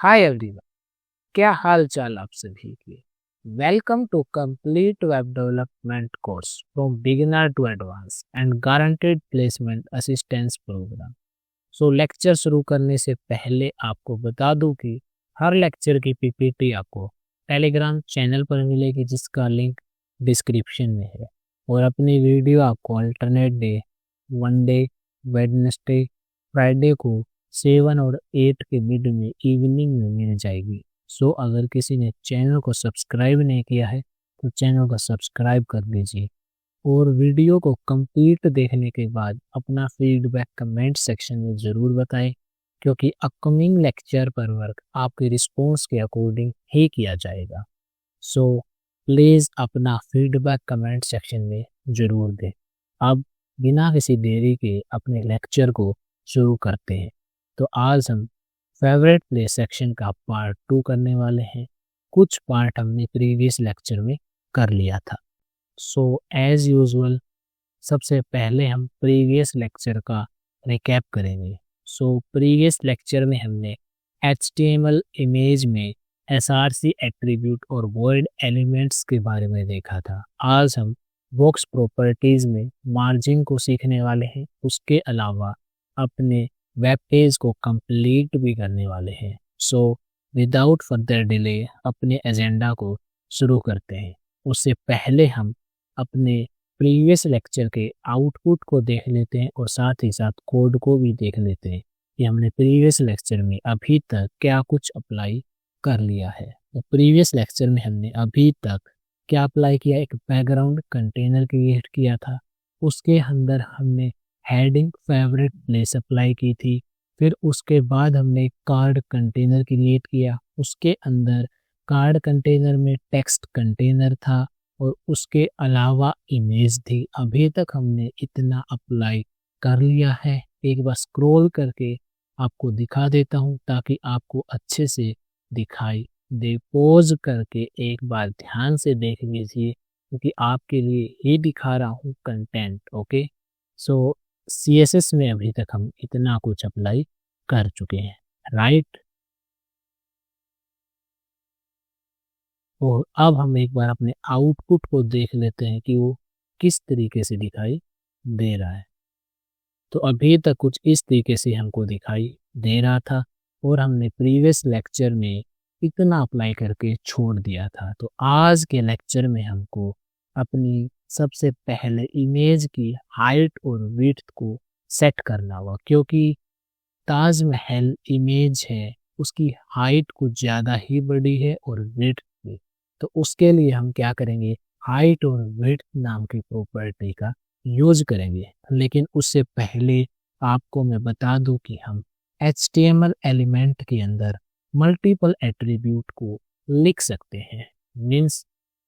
Hi everyone, क्या हाल चाल आप सभी के। Welcome to complete web development course from beginner to advance and guaranteed placement assistance programme. So lecture शुरू करने से पहले आपको बता दूं कि हर लेक्चर की पीपीटी आपको टेलीग्राम चैनल पर मिलेगी, जिसका लिंक डिस्क्रिप्शन में है। और अपनी वीडियो आपको alternate day, Monday, Wednesday, Friday को 7 और 8 के मिड में इवनिंग में मिल जाएगी। सो अगर किसी ने चैनल को सब्सक्राइब नहीं किया है तो चैनल को सब्सक्राइब कर लीजिए। और वीडियो को कंप्लीट देखने के बाद अपना फीडबैक कमेंट सेक्शन में ज़रूर बताएं, क्योंकि अपकमिंग लेक्चर पर वर्क आपके रिस्पॉन्स के अकॉर्डिंग ही किया जाएगा। सो प्लीज़ अपना फीडबैक कमेंट सेक्शन में ज़रूर दें। अब बिना किसी देरी के अपने लेक्चर को शुरू करते हैं। तो आज हम फेवरेट प्लेस सेक्शन का पार्ट 2 करने वाले हैं। कुछ पार्ट हमने प्रीवियस लेक्चर में कर लिया था। सो एज यूजुअल सबसे पहले हम प्रीवियस लेक्चर का रिकैप करेंगे। सो प्रीवियस लेक्चर में हमने HTML इमेज में SRC एट्रीब्यूट और वॉइड एलिमेंट्स के बारे में देखा था। आज हम बॉक्स प्रॉपर्टीज में मार्जिन को सीखने वाले हैं। उसके अलावा अपने वेब पेज को कंप्लीट भी करने वाले हैं। सो विदाउट फर्दर डिले अपने एजेंडा को शुरू करते हैं। उससे पहले हम अपने प्रीवियस लेक्चर के आउटपुट को देख लेते हैं और साथ ही साथ कोड को भी देख लेते हैं कि हमने प्रीवियस लेक्चर में अभी तक क्या कुछ अप्लाई कर लिया है। तो प्रीवियस लेक्चर में हमने अभी तक क्या अप्लाई किया, एक बैकग्राउंड कंटेनर क्रिएट किया था। उसके अंदर हमने हेडिंग फेवरेट प्लेस अप्लाई की थी। फिर उसके बाद हमने कार्ड कंटेनर क्रिएट किया। उसके अंदर कार्ड कंटेनर में टेक्स्ट कंटेनर था और उसके अलावा इमेज थी। अभी तक हमने इतना अप्लाई कर लिया है। एक बार स्क्रॉल करके आपको दिखा देता हूँ ताकि आपको अच्छे से दिखाई दे। पॉज करके एक बार ध्यान से देख लीजिए, क्योंकि आपके लिए ही दिखा रहा हूँ कंटेंट। ओके, सो CSS में अभी तक हम इतना कुछ अप्लाई कर चुके हैं, राइट। और अब हम एक बार अपने आउटपुट को देख लेते हैं कि वो किस तरीके से दिखाई दे रहा है। तो अभी तक कुछ इस तरीके से हमको दिखाई दे रहा था और हमने प्रीवियस लेक्चर में इतना अप्लाई करके छोड़ दिया था। तो आज के लेक्चर में हमको अपनी सबसे पहले इमेज की हाइट और विड्थ को सेट करना होगा, क्योंकि ताजमहल इमेज है उसकी हाइट कुछ ज़्यादा ही बड़ी है और विड्थ भी। तो उसके लिए हम क्या करेंगे, हाइट और विड्थ नाम की प्रॉपर्टी का यूज करेंगे। लेकिन उससे पहले आपको मैं बता दूं कि हम HTML एलिमेंट के अंदर मल्टीपल एट्रीब्यूट को लिख सकते हैं। मीन्स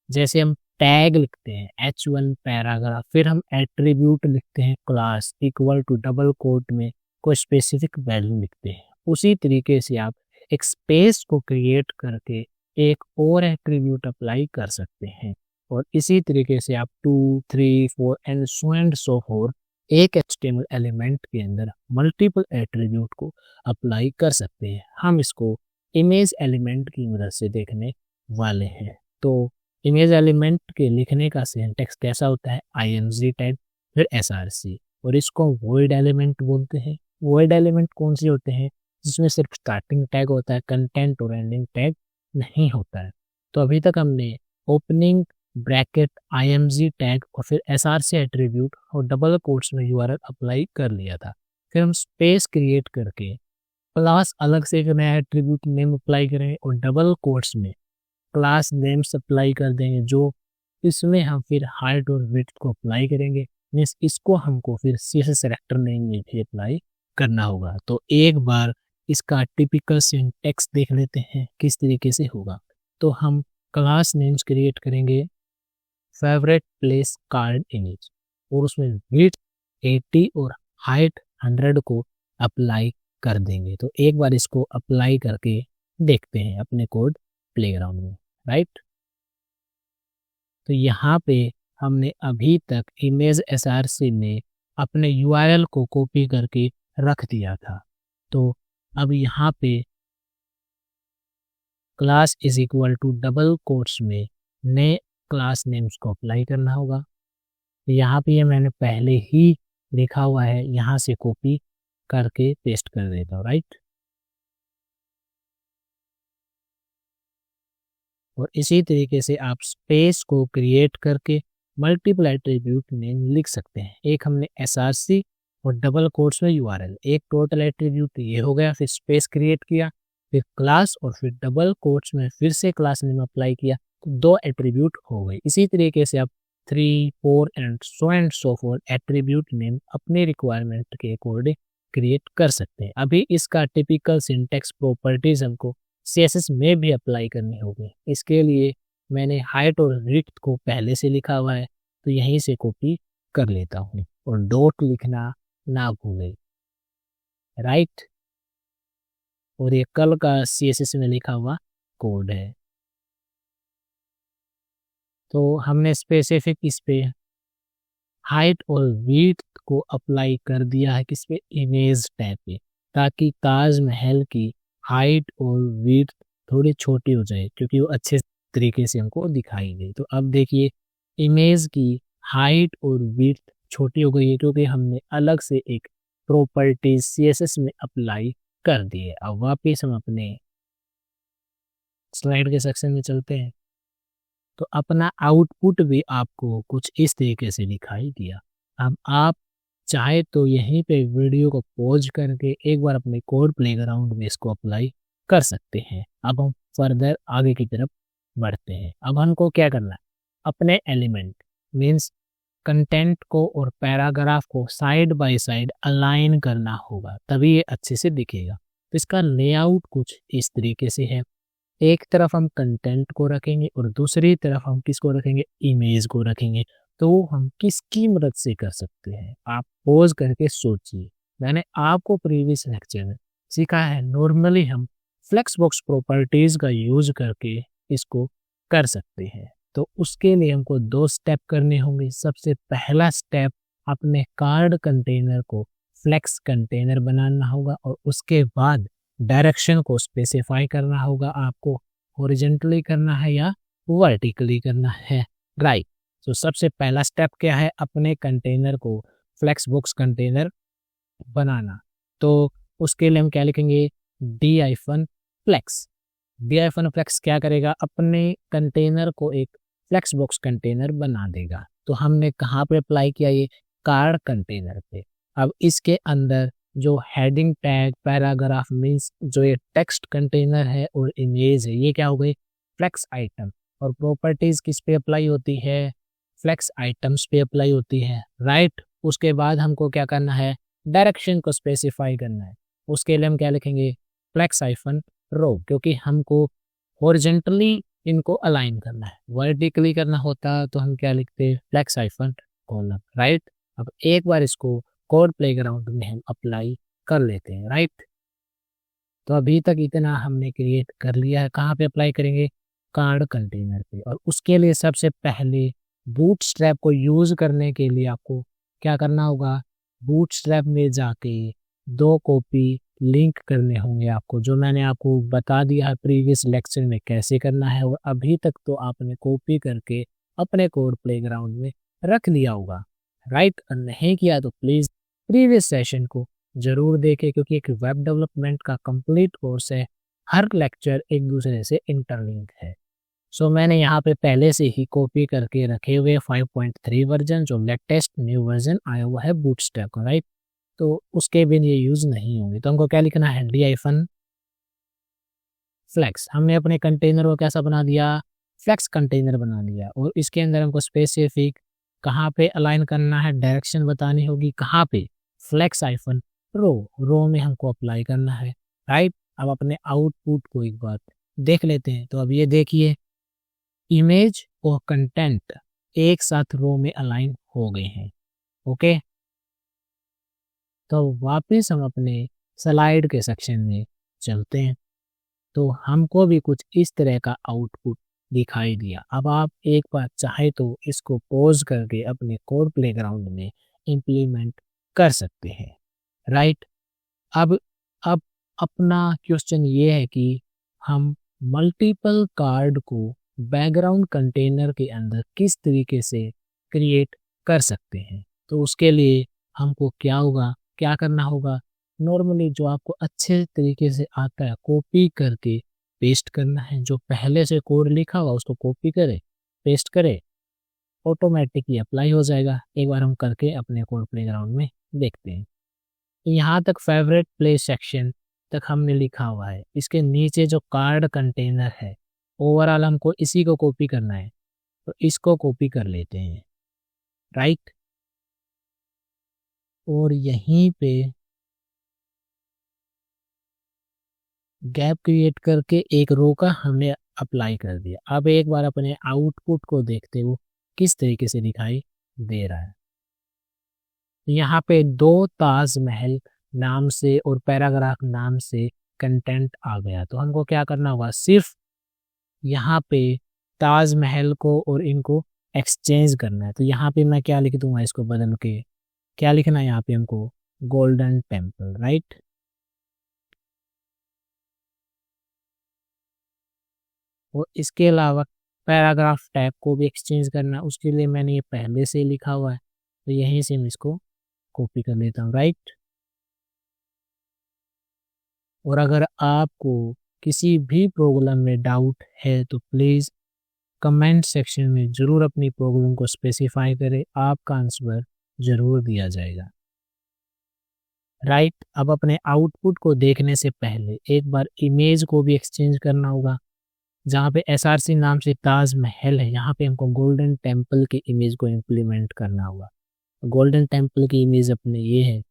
जैसे हम टैग लिखते हैं H1 पैराग्राफ, फिर हम एट्रीब्यूट लिखते हैं class equal to double quote में कोई स्पेसिफिक वैल्यू लिखते हैं। उसी तरीके से आप एक स्पेस को क्रिएट करके एक और एट्रीब्यूट अप्लाई कर सकते हैं। और इसी तरीके से आप 2, 3, 4 एंड सो फोर एक HTML एलिमेंट के अंदर मल्टीपल एट्रीब्यूट को अप्लाई कर सकते हैं। हम इसको इमेज एलिमेंट की मदद से देखने वाले हैं। तो इमेज एलिमेंट के लिखने का सिंटैक्स कैसा होता है, ING टैग फिर SRC, और इसको वॉइड एलिमेंट बोलते हैं। वॉइड एलिमेंट कौन से होते हैं, जिसमें सिर्फ स्टार्टिंग टैग होता है, कंटेंट और एंडिंग टैग नहीं होता है। तो अभी तक हमने ओपनिंग ब्रैकेट, IMG टैग और फिर SRC एट्रीब्यूट और डबल कोट्स में URL अप्लाई कर लिया था। फिर हम स्पेस क्रिएट करके क्लास अलग से एक नया एट्रीब्यूट नेम अप्लाई करेंगे और डबल कोट्स में क्लास नेम अप्लाई कर देंगे, जो इसमें हम फिर हाइट और विड्थ को अप्लाई करेंगे। मीन्स इसको हमको फिर CSS सेलेक्टर नेम में भी अप्लाई करना होगा। तो एक बार इसका टिपिकल सिंटैक्स देख लेते हैं किस तरीके से होगा। तो हम क्लास नेम्स क्रिएट करेंगे फेवरेट प्लेस कार्ड इमेज, और उसमें विड्थ 80 और हाइट 100 को अप्लाई कर देंगे। तो एक बार इसको अप्लाई करके देखते हैं अपने कोड प्लेग्राउंड में, राइट। तो यहाँ पे हमने अभी तक इमेज SRC में अपने URL को कॉपी करके रख दिया था। तो अब यहाँ पे class is equal to double quotes में नए क्लास नेम्स को अप्लाई करना होगा। यहाँ पे ये मैंने पहले ही लिखा हुआ है, यहाँ से कॉपी करके पेस्ट कर देता हूँ, राइट। और इसी तरीके से आप स्पेस को क्रिएट करके मल्टीपल एट्रीब्यूट नेम लिख सकते हैं। एक हमने एसआरसी और डबल कोट्स में यूआरएल, एक टोटल एट्रीब्यूट ये हो गया, फिर स्पेस क्रिएट किया, फिर क्लास और फिर डबल कोट्स में फिर से क्लास नेम अप्लाई किया, तो 2 एट्रीब्यूट हो गए। इसी तरीके से आप 3, 4 and so fourth attribute name अपने रिक्वायरमेंट के अकॉर्डिंग क्रिएट कर सकते हैं। अभी इसका टिपिकल सिंटेक्स प्रॉपर्टीज हमको CSS में भी अप्लाई करनी होगी। इसके लिए मैंने हाइट और विड्थ को पहले से लिखा हुआ है, तो यहीं से कॉपी कर लेता हूँ और डॉट लिखना ना भूलें, राइट। और ये कल का CSS में लिखा हुआ कोड है। तो हमने स्पेसिफिक इस पे हाइट और विड्थ को अप्लाई कर दिया है किस पे, इमेज टैब पे, ताकि ताजमहल की हाइट और विड्थ थोड़ी छोटी हो जाए, क्योंकि वो अच्छे तरीके से हमको दिखाई दे। तो अब देखिए इमेज की हाइट और विड्थ छोटी हो गई है, क्योंकि हमने अलग से एक प्रॉपर्टी CSS में अप्लाई कर दी है। अब वापिस हम अपने स्लाइड के सेक्शन में चलते हैं। तो अपना आउटपुट भी आपको कुछ इस तरीके से दिखाई दिया। अब आप चाहे तो यहीं पे वीडियो को पॉज करके एक बार अपने कोड प्लेग्राउंड में इसको अप्लाई कर सकते हैं। अब हम फर्दर आगे की तरफ बढ़ते हैं। अब हमको क्या करना है, अपने एलिमेंट मीन्स कंटेंट को और पैराग्राफ को साइड बाय साइड अलाइन करना होगा, तभी ये अच्छे से दिखेगा। तो इसका लेआउट कुछ इस तरीके से है। एक तरफ हम कंटेंट को रखेंगे और दूसरी तरफ हम किसको रखेंगे, इमेज को रखेंगे। तो हम किसकी मदद से कर सकते हैं, आप पॉज करके सोचिए। मैंने आपको प्रीवियस लेक्चर में सिखाया है, नॉर्मली हम फ्लेक्सबॉक्स प्रॉपर्टीज का यूज करके इसको कर सकते हैं। तो उसके लिए हमको 2 स्टेप करने होंगे। सबसे पहला स्टेप, अपने कार्ड कंटेनर को फ्लेक्स कंटेनर बनाना होगा और उसके बाद डायरेक्शन को स्पेसिफाई करना होगा, आपको हॉरिजॉन्टली करना है या वर्टिकली करना है, राइट। तो सबसे पहला स्टेप क्या है, अपने कंटेनर को फ्लेक्सबॉक्स कंटेनर बनाना। तो उसके लिए हम क्या लिखेंगे, d-flex। d-flex क्या करेगा, अपने कंटेनर को एक फ्लेक्सबॉक्स कंटेनर बना देगा। तो हमने कहाँ पे अप्लाई किया, ये कार्ड कंटेनर पे। अब इसके अंदर जो हेडिंग टैग, पैराग्राफ मीन्स जो ये टेक्स्ट कंटेनर है और इमेज है, ये क्या हो गई, फ्लेक्स आइटम। और प्रॉपर्टीज किस पे अप्लाई होती है, फ्लेक्स आइटम्स पे अप्लाई होती है, राइट। उसके बाद हमको क्या करना है, डायरेक्शन को स्पेसिफाई करना है। उसके लिए हम क्या लिखेंगे, फ्लेक्स हाइफन रो, क्योंकि हमको हॉरिजॉन्टली इनको अलाइन करना है। वर्टिकली करना होता तो हम क्या लिखते, फ्लेक्स हाइफन कॉलम, राइट। अब एक बार इसको कोड प्लेग्राउंड में हम अप्लाई कर लेते हैं, राइट। तो अभी तक इतना हमने क्रिएट कर लिया है। कहाँ पे अप्लाई करेंगे, कार्ड कंटेनर पे। और उसके लिए सबसे पहले बूटस्ट्रैप को यूज करने के लिए आपको क्या करना होगा, बूटस्ट्रैप में जाके 2 कॉपी लिंक करने होंगे आपको, जो मैंने आपको बता दिया है प्रीवियस लेक्चर में कैसे करना है। और अभी तक तो आपने कॉपी करके अपने कोड प्लेग्राउंड में रख लिया होगा, राइट। और नहीं किया तो प्लीज प्रीवियस सेशन को जरूर देखें, क्योंकि एक वेब डेवलपमेंट का कंप्लीट कोर्स है, हर लेक्चर एक दूसरे से इंटरलिंक है। सो मैंने यहाँ पे पहले से ही कॉपी करके रखे हुए 5.3 वर्जन, जो लेटेस्ट न्यू वर्जन आया हुआ है बूटस्ट्रैप का, राइट। तो उसके बिन ये यूज नहीं होंगे। तो हमको क्या लिखना है, d-flex। हमने अपने कंटेनर को कैसा बना दिया, फ्लेक्स कंटेनर बना दिया। और इसके अंदर हमको स्पेसिफिक कहाँ पे अलाइन करना है, डायरेक्शन बतानी होगी, कहाँ पे, फ्लेक्स हाइफन रो में हमको अप्लाई करना है, राइट। अब अपने आउटपुट को एक बार देख लेते हैं। तो अब ये देखिए, इमेज और कंटेंट एक साथ रो में अलाइन हो गए हैं, ओके। तो वापस हम अपने स्लाइड के सेक्शन में चलते हैं। तो हमको भी कुछ इस तरह का आउटपुट दिखाई दिया। अब आप एक बार चाहे तो इसको पॉज करके अपने कोड प्लेग्राउंड में इम्प्लीमेंट कर सकते हैं, राइट। अब अपना क्वेश्चन ये है कि हम मल्टीपल कार्ड को बैकग्राउंड कंटेनर के अंदर किस तरीके से क्रिएट कर सकते हैं। तो उसके लिए हमको क्या करना होगा, नॉर्मली जो आपको अच्छे तरीके से आता है कॉपी करके पेस्ट करना है। जो पहले से कोड लिखा हुआ उसको कॉपी करे, पेस्ट करे, ऑटोमेटिकली अप्लाई हो जाएगा। एक बार हम करके अपने कोड प्लेग्राउंड में देखते हैं। यहाँ तक फेवरेट प्ले सेक्शन तक हमने लिखा हुआ है। इसके नीचे जो कार्ड कंटेनर है, ओवरऑल हमको इसी को कॉपी करना है, तो इसको कॉपी कर लेते हैं, राइट। और यहीं पे गैप क्रिएट करके एक रो का हमने अप्लाई कर दिया। अब एक बार अपने आउटपुट को देखते हो किस तरीके से दिखाई दे रहा है। यहाँ पे 2 ताजमहल नाम से और पैराग्राफ नाम से कंटेंट आ गया। तो हमको क्या करना होगा, सिर्फ यहाँ पे ताजमहल को और इनको एक्सचेंज करना है। तो यहाँ पे मैं क्या लिख दूंगा, इसको बदल के क्या लिखना है यहाँ पे हमको, गोल्डन टेम्पल, राइट। और इसके अलावा पैराग्राफ टैग को भी एक्सचेंज करना, उसके लिए मैंने ये पहले से लिखा हुआ है, तो यहीं से मैं इसको कॉपी कर लेता हूँ, राइट। और अगर आपको किसी भी प्रॉब्लम में डाउट है तो प्लीज़ कमेंट सेक्शन में ज़रूर अपनी प्रॉब्लम को स्पेसिफाई करें, आपका आंसर ज़रूर दिया जाएगा, राइट। अब अपने आउटपुट को देखने से पहले एक बार इमेज को भी एक्सचेंज करना होगा। जहाँ पे एसआरसी नाम से ताजमहल है, यहाँ पे हमको गोल्डन टेम्पल की इमेज को इम्प्लीमेंट करना होगा। गोल्डन टेम्पल की इमेज अपने ये है,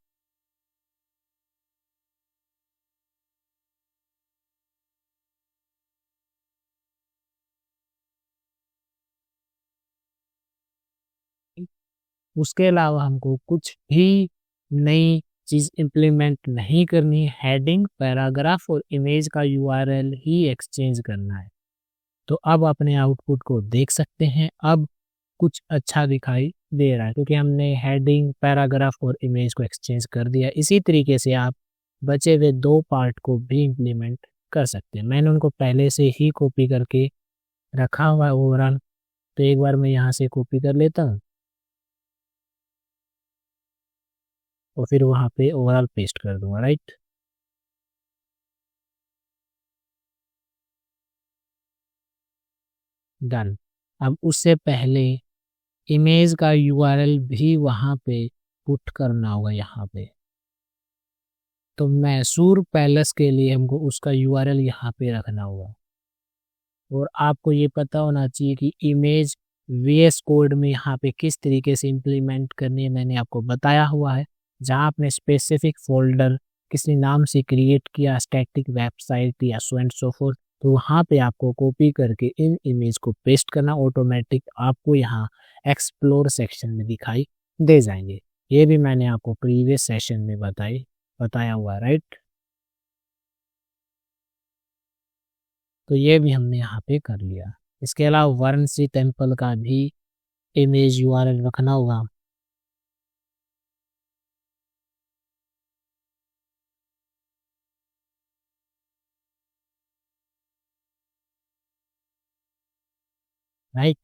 उसके अलावा हमको कुछ भी नई चीज़ इम्प्लीमेंट नहीं करनी है। हेडिंग, पैराग्राफ और इमेज का यूआरएल ही एक्सचेंज करना है। तो अब अपने आउटपुट को देख सकते हैं, अब कुछ अच्छा दिखाई दे रहा है क्योंकि हमने हेडिंग, पैराग्राफ और इमेज को एक्सचेंज कर दिया। इसी तरीके से आप बचे हुए 2 पार्ट को भी इम्प्लीमेंट कर सकते हैं। मैंने उनको पहले से ही कॉपी करके रखा हुआ है ओवरऑल, तो एक बार मैं यहाँ से कॉपी कर लेता हूँ और फिर वहाँ पे ओवरऑल पेस्ट कर दूंगा, राइट। डन। अब उससे पहले इमेज का यूआरएल भी वहाँ पे पुट करना होगा यहाँ पे। तो मैसूर पैलेस के लिए हमको उसका यूआरएल यहाँ पे रखना होगा। और आपको ये पता होना चाहिए कि इमेज वीएस कोड में यहाँ पे किस तरीके से इम्प्लीमेंट करनी है, मैंने आपको बताया हुआ है। जहाँ आपने स्पेसिफिक फोल्डर किसी नाम से क्रिएट किया, स्टैटिक वेबसाइट या सो एंड सो फोर्थ, तो वहाँ पे आपको कॉपी करके इन इमेज को पेस्ट करना, ऑटोमेटिक आपको यहाँ एक्सप्लोर सेक्शन में दिखाई दे जाएंगे। ये भी मैंने आपको प्रीवियस सेशन में बताया हुआ, राइट। तो ये भी हमने यहाँ पे कर लिया। इसके अलावा वाराणसी टेम्पल का भी इमेज यूआरएल रखना होगा। राइट।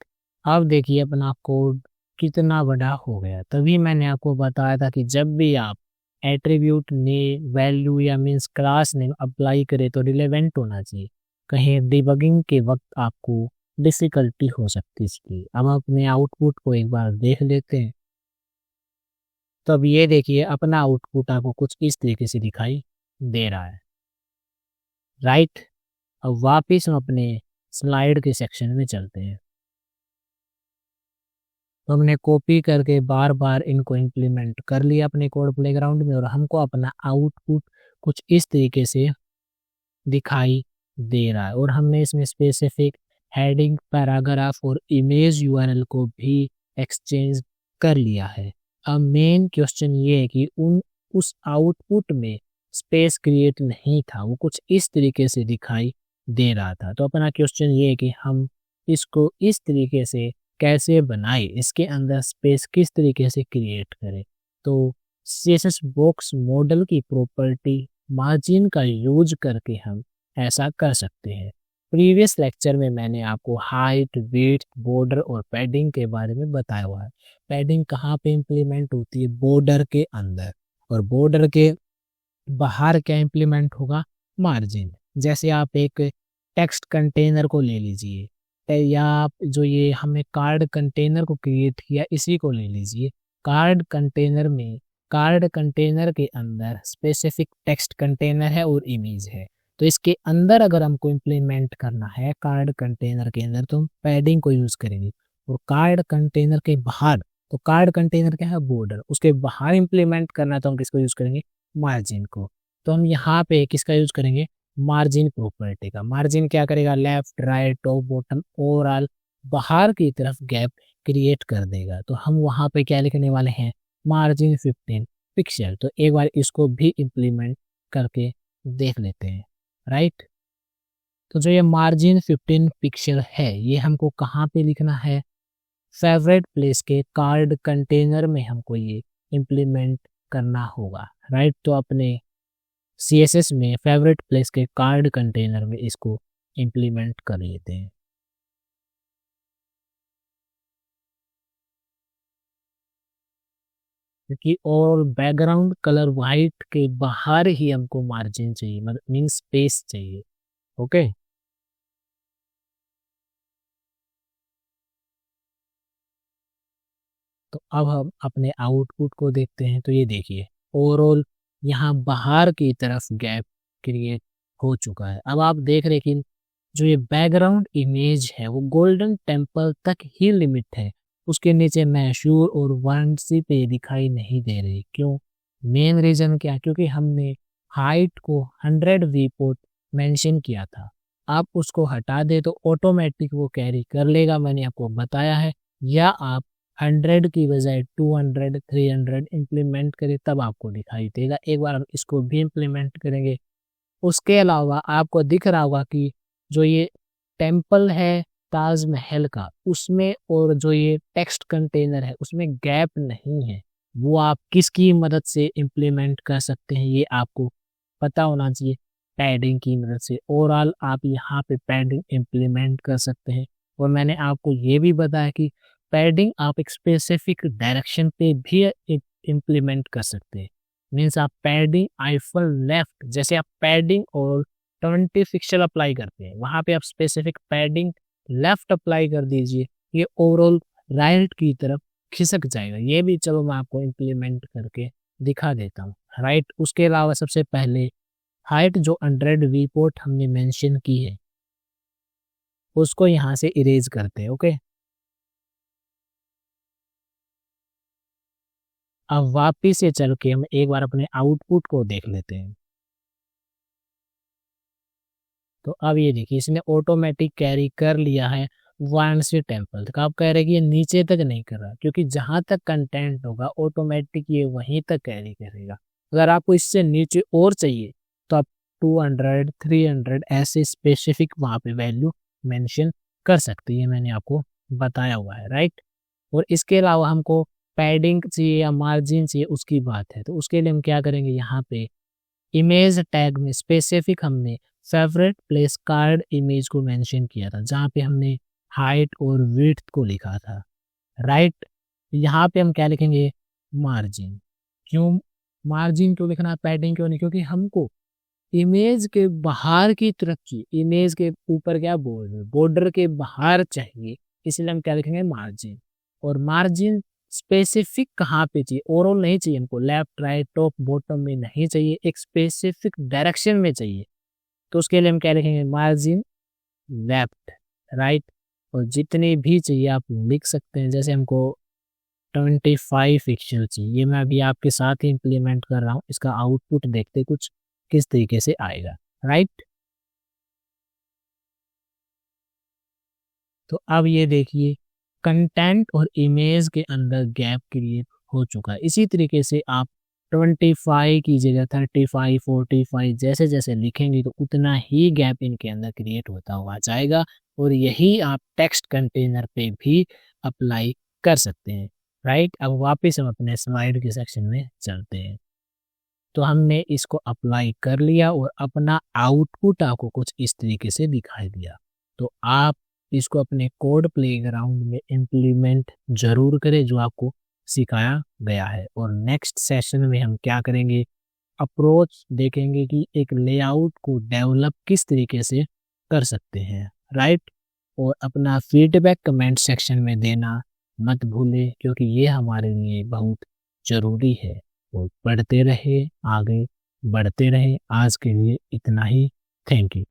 अब देखिए अपना कोड कितना बड़ा हो गया। तभी मैंने आपको बताया था कि जब भी आप एट्रीब्यूट ने वैल्यू या मीन्स क्लास नेम अप्लाई करें तो रिलेवेंट होना चाहिए, कहीं डिबगिंग के वक्त आपको डिफिकल्टी हो सकती है इसकी। अब अपने आउटपुट को एक बार देख लेते हैं। तो अब ये देखिए अपना आउटपुट आपको कुछ इस तरीके से दिखाई दे रहा है, राइट। अब वापिस हम अपने स्लाइड के सेक्शन में चलते हैं। तो हमने कॉपी करके बार बार इनको इम्प्लीमेंट कर लिया अपने कोड प्लेग्राउंड में, और हमको अपना आउटपुट कुछ इस तरीके से दिखाई दे रहा है। और हमने इसमें स्पेसिफिक हेडिंग, पैराग्राफ और इमेज यूआरएल को भी एक्सचेंज कर लिया है। अब मेन क्वेश्चन ये है कि उस आउटपुट में स्पेस क्रिएट नहीं था, वो कुछ इस तरीके से दिखाई दे रहा था। तो अपना क्वेश्चन ये है कि हम इसको इस तरीके से कैसे बनाए, इसके अंदर स्पेस किस तरीके से क्रिएट करें। तो सीएसएस बॉक्स मॉडल की प्रॉपर्टी मार्जिन का यूज करके हम ऐसा कर सकते हैं। प्रीवियस लेक्चर में मैंने आपको हाइट, वेट, बॉर्डर और पैडिंग के बारे में बताया हुआ है। पैडिंग कहाँ पे इम्प्लीमेंट होती है? बॉर्डर के अंदर, और बॉर्डर के बाहर क्या इम्प्लीमेंट होगा? मार्जिन। जैसे आप एक टेक्स्ट कंटेनर को ले लीजिए, या आप जो ये हमने कार्ड कंटेनर को क्रिएट किया इसी को ले लीजिए। कार्ड कंटेनर में, कार्ड कंटेनर के अंदर स्पेसिफिक टेक्स्ट कंटेनर है और इमेज है। तो इसके अंदर अगर हमको इम्प्लीमेंट करना है कार्ड कंटेनर के अंदर, तो हम पैडिंग को यूज करेंगे। और कार्ड कंटेनर के बाहर, तो कार्ड कंटेनर क्या है? बॉर्डर। उसके बाहर इम्प्लीमेंट करना है तो हम किसको यूज करेंगे? मार्जिन को। तो हम यहाँ पे किसका यूज करेंगे? मार्जिन प्रॉपर्टी का। मार्जिन क्या करेगा? Left, right, top, bottom, overall बाहर की तरफ गैप क्रिएट कर देगा। तो हम वहां पे क्या लिखने वाले हैं? Margin 15 pixel. तो एक बार इसको भी इम्प्लीमेंट करके देख लेते हैं, राइट। तो जो ये मार्जिन 15 पिक्सल है, ये हमको कहाँ पे लिखना है? फेवरेट प्लेस के कार्ड कंटेनर में हमको ये इम्प्लीमेंट करना होगा, राइट। तो अपने CSS में फेवरेट प्लेस के कार्ड कंटेनर में इसको इम्प्लीमेंट कर लेते हैं। क्योंकि और बैकग्राउंड कलर वाइट के बाहर ही हमको मार्जिन चाहिए, मतलब मीन स्पेस चाहिए। ओके, तो अब हम अपने आउटपुट को देखते हैं। तो ये देखिए, ओवरऑल यहाँ बाहर की तरफ गैप क्रिएट हो चुका है। अब आप देख रहे हैं कि जो ये बैकग्राउंड इमेज है वो गोल्डन टेम्पल तक ही लिमिट है। उसके नीचे मैशूर और वाराणसी पे दिखाई नहीं दे रही। क्यों? मेन रीजन क्या? क्योंकि हमने हाइट को 100 वीपोर्ट मेंशन किया था। आप उसको हटा दे तो ऑटोमेटिक वो कैरी कर लेगा, मैंने आपको बताया है। या आप 100 की बजाय 200, 300 इम्प्लीमेंट करें, तब आपको दिखाई देगा। एक बार हम इसको भी इम्प्लीमेंट करेंगे। उसके अलावा आपको दिख रहा होगा कि जो ये टेम्पल है ताजमहल का, उसमें और जो ये टेक्स्ट कंटेनर है उसमें गैप नहीं है। वो आप किसकी मदद से इम्प्लीमेंट कर सकते हैं ये आपको पता होना चाहिए। पैडिंग की मदद से ओवरऑल आप यहाँ पे पैडिंग इम्प्लीमेंट कर सकते हैं। और मैंने आपको ये भी बताया कि पैडिंग आप एक स्पेसिफिक डायरेक्शन पे भी इम्प्लीमेंट कर सकते हैं। मीन्स आप पैडिंग आईफल लेफ्ट, जैसे आप पैडिंग और 20 पिक्सल अप्लाई करते हैं, वहां पे आप स्पेसिफिक पैडिंग लेफ्ट अप्लाई कर दीजिए, ये ओवरऑल राइट की तरफ खिसक जाएगा। ये भी चलो मैं आपको इम्प्लीमेंट करके दिखा देता हूँ, राइट। उसके अलावा सबसे पहले हाइट जो 100 वीपोर्ट हमने मेंशन की है उसको यहाँ से इरेज करते हैं। ओके, अब वापिस से चल के हम एक बार अपने आउटपुट को देख लेते हैं। तो अब ये देखिए, इसने ऑटोमेटिक कैरी कर लिया है वाराणसी टेम्पल तक। आप कह रहे हैं कि ये नीचे तक नहीं कर रहा, क्योंकि जहां तक कंटेंट होगा ऑटोमेटिक ये वहीं तक कैरी करेगा। अगर आपको इससे नीचे और चाहिए तो आप 200, 300 ऐसे स्पेसिफिक वहां पे वैल्यू मेंशन कर सकते हैं, मैंने आपको बताया हुआ है, राइट। और इसके अलावा हमको पैडिंग चाहिए या मार्जिन चाहिए, उसकी बात है। तो उसके लिए हम क्या करेंगे, यहाँ पे इमेज टैग में स्पेसिफिक हमने फेवरेट प्लेस कार्ड इमेज को मेंशन किया था, जहाँ पे हमने हाइट और विड्थ को लिखा था, राइट। यहाँ पे हम क्या लिखेंगे? मार्जिन। क्यों मार्जिन क्यों लिखना है, पैडिंग क्यों नहीं? क्योंकि हमको इमेज के बाहर की तरफ की, इमेज के ऊपर क्या बॉर्डर, बॉर्डर के बाहर चाहिए, इसलिए हम क्या लिखेंगे? मार्जिन। और मार्जिन स्पेसिफिक कहाँ पे चाहिए? ओवरऑल नहीं चाहिए हमको, लेफ्ट, राइट, टॉप, बॉटम में नहीं चाहिए, एक स्पेसिफिक डायरेक्शन में चाहिए। तो उसके लिए हम क्या लिखेंगे? Margin left, right. और जितने भी चाहिए आप लिख सकते हैं। जैसे हमको 25 पिक्सल चाहिए, ये मैं अभी आपके साथ ही इम्प्लीमेंट कर रहा हूँ। इसका आउटपुट देखते कुछ किस तरीके से आएगा, राइट। तो अब ये देखिए, कंटेंट और इमेज के अंदर गैप क्रिएट हो चुका है। इसी तरीके से आप 25 की जगह 35, 45 जैसे जैसे लिखेंगे तो उतना ही गैप इनके अंदर क्रिएट होता हुआ जाएगा। और यही आप टेक्स्ट कंटेनर पे भी अप्लाई कर सकते हैं, राइट। अब वापस हम अपने स्लाइड के सेक्शन में चलते हैं। तो हमने इसको अप्लाई कर लिया और अपना आउटपुट आपको कुछ इस तरीके से दिखाई दिया। तो आप इसको अपने कोड प्लेग्राउंड में इम्प्लीमेंट जरूर करें जो आपको सिखाया गया है। और नेक्स्ट सेशन में हम क्या करेंगे, अप्रोच देखेंगे कि एक लेआउट को डेवलप किस तरीके से कर सकते हैं, राइट। और अपना फीडबैक कमेंट सेक्शन में देना मत भूलें, क्योंकि ये हमारे लिए बहुत ज़रूरी है। और पढ़ते रहे, आगे बढ़ते रहे। आज के लिए इतना ही। Thank you.